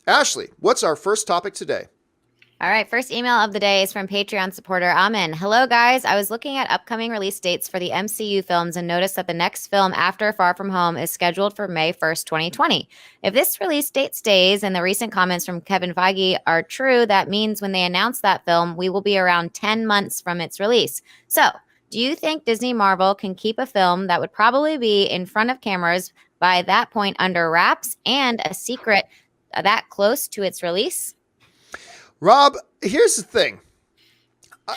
Ashley, what's our first topic today? All right, first email of the day is from Patreon supporter Amin. Hello, guys. I was looking at upcoming release dates for the MCU films and noticed that the next film after Far From Home is scheduled for May 1st, 2020. If this release date stays and the recent comments from Kevin Feige are true, that means when they announce that film, we will be around 10 months from its release. So, do you think Disney Marvel can keep a film that would probably be in front of cameras by that point under wraps and a secret that close to its release? Rob, here's the thing.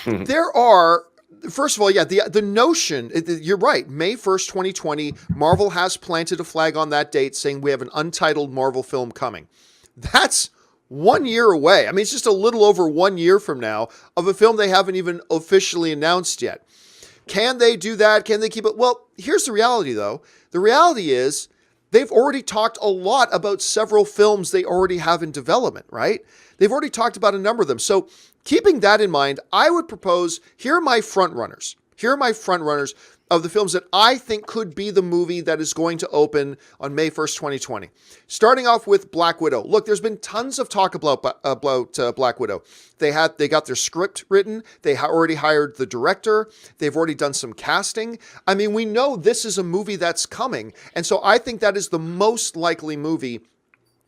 There are, first of all, yeah, the notion, you're right, May 1st, 2020, Marvel has planted a flag on that date saying we have an untitled Marvel film coming. That's 1 year away. I mean, it's just a little over 1 year from now of a film they haven't even officially announced yet. Can they do that? Can they keep it? Well, here's the reality, though. The reality is they've already talked a lot about several films they already have in development, right? They've already talked about a number of them. So, keeping that in mind, I would propose here are my front runners. Here are my front runners of the films that I think could be the movie that is going to open on May 1st, 2020. Starting off with Black Widow. Look, there's been tons of talk about Black Widow. They got their script written. They already hired the director. They've already done some casting. I mean, we know this is a movie that's coming. And so I think that is the most likely movie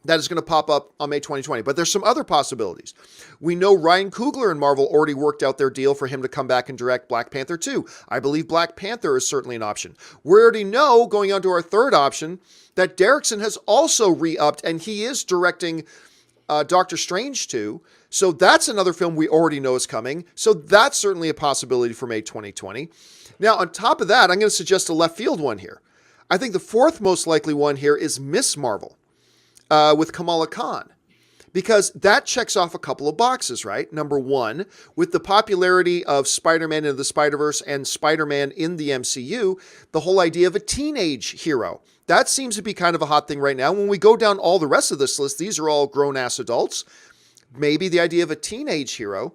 that is going to pop up on May 2020. But there's some other possibilities. We know Ryan Coogler and Marvel already worked out their deal for him to come back and direct Black Panther 2. I believe Black Panther is certainly an option. We already know, going on to our third option, that Derrickson has also re-upped and he is directing Doctor Strange 2. So that's another film we already know is coming. So that's certainly a possibility for May 2020. Now, on top of that, I'm going to suggest a left field one here. I think the fourth most likely one here is Miss Marvel. With Kamala Khan, because that checks off a couple of boxes, right? Number one, with the popularity of Spider-Man into the Spider-Verse and Spider-Man in the MCU, the whole idea of a teenage hero. That seems to be kind of a hot thing right now. When we go down all the rest of this list, these are all grown-ass adults. Maybe the idea of a teenage hero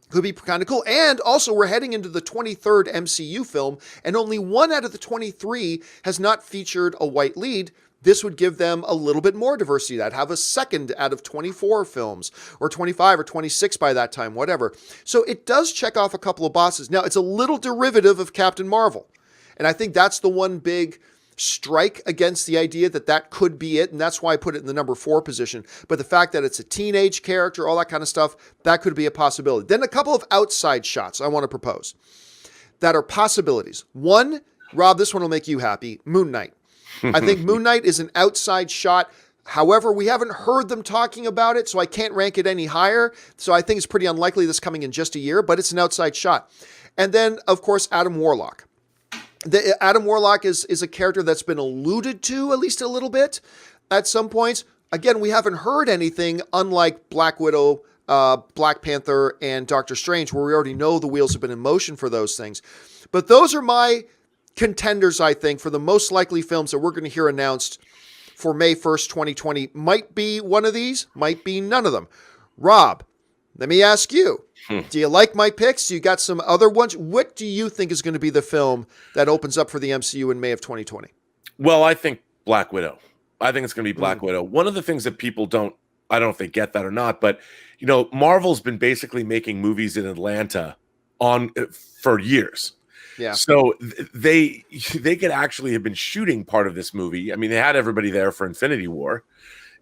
could be kind of cool. And also, we're heading into the 23rd MCU film, and only one out of the 23 has not featured a white lead. This would give them a little bit more diversity. That'd have a second out of 24 films, or 25 or 26 by that time, whatever. So it does check off a couple of boxes. Now, it's a little derivative of Captain Marvel. And I think that's the one big strike against the idea that that could be it. And that's why I put it in the number 4 position. But the fact that it's a teenage character, all that kind of stuff, that could be a possibility. Then a couple of outside shots I want to propose that are possibilities. One, Rob, this one will make you happy. Moon Knight. I think Moon Knight is an outside shot. However, we haven't heard them talking about it, so I can't rank it any higher. So I think it's pretty unlikely this coming in just a year, but it's an outside shot. And then, of course, Adam Warlock. Adam Warlock is a character that's been alluded to at least a little bit at some points. Again, we haven't heard anything, unlike Black Widow, Black Panther, and Doctor Strange, where we already know the wheels have been in motion for those things. But those are my contenders, I think, for the most likely films that we're going to hear announced for May 1st, 2020. Might be one of these, might be none of them. Rob, let me ask you, do you like my picks? You got some other ones? What do you think is going to be the film that opens up for the MCU in May of 2020? Well, I think Black Widow. I think it's going to be Black Widow. One of the things that people don't, I don't know if they get that or not, but, you know, Marvel's been basically making movies in Atlanta for years. Yeah. So they could actually have been shooting part of this movie. I mean, they had everybody there for Infinity War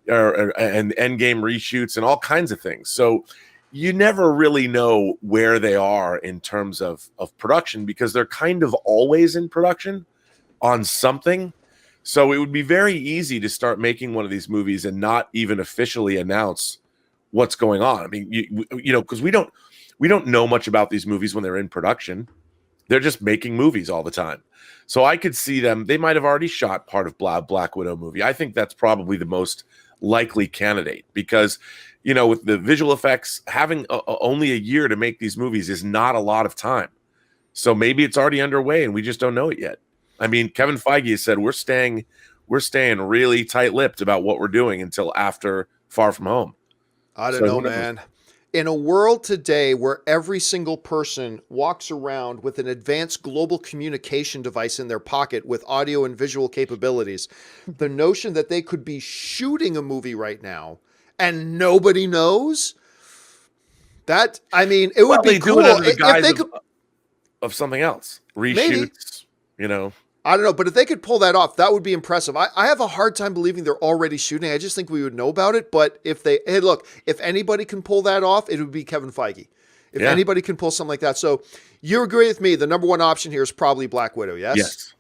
and Endgame reshoots and all kinds of things. So you never really know where they are in terms of production, because they're kind of always in production on something. So it would be very easy to start making one of these movies and not even officially announce what's going on. I mean, you know, because we don't know much about these movies when they're in production. They're just making movies all the time. So I could see them. They might have already shot part of Black Widow movie. I think that's probably the most likely candidate, because, you know, with the visual effects, having only a year to make these movies is not a lot of time. So maybe it's already underway and we just don't know it yet. I mean, Kevin Feige has said we're staying really tight-lipped about what we're doing until after Far From Home. I don't know, man. In a world today where every single person walks around with an advanced global communication device in their pocket with audio and visual capabilities, the notion that they could be shooting a movie right now and nobody knows. That, I mean, it would Well, be they cool do it under the if guise they could. of something else. Maybe. Reshoots, you know. I don't know, but if they could pull that off, that would be impressive. I have a hard time believing they're already shooting. I just think we would know about it. But if they, hey, look, if anybody can pull that off, it would be Kevin Feige. If Yeah. anybody can pull something like that. So you agree with me. The number one option here is probably Black Widow. Yes. Yes.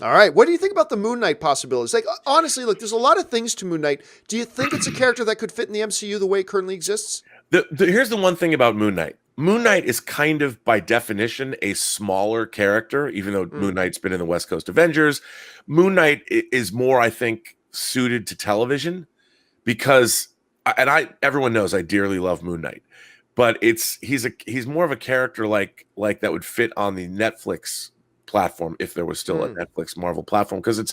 All right. What do you think about the Moon Knight possibilities? Like, honestly, look, there's a lot of things to Moon Knight. Do you think it's a character that could fit in the MCU the way it currently exists? Here's the one thing about Moon Knight. Moon Knight is kind of, by definition, a smaller character, even though Moon Knight's been in the West Coast Avengers. Moon Knight is more, I think, suited to television because, and everyone knows I dearly love Moon Knight, but he's more of a character like that would fit on the Netflix platform if there was still a Netflix Marvel platform, because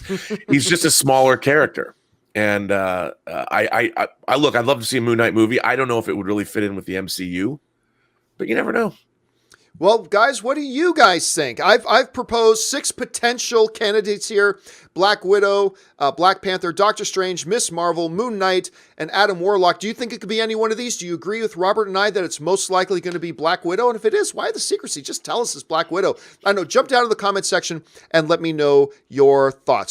he's just a smaller character. And I look, I'd love to see a Moon Knight movie. I don't know if it would really fit in with the MCU, but you never know. Well, guys, what do you guys think? I've proposed 6 potential candidates here: Black Widow, Black Panther, Doctor Strange, Miss Marvel, Moon Knight, and Adam Warlock. Do you think it could be any one of these? Do you agree with Robert and I that it's most likely going to be Black Widow? And if it is, why the secrecy? Just tell us it's Black Widow. I don't know. Jump down to the comment section and let me know your thoughts.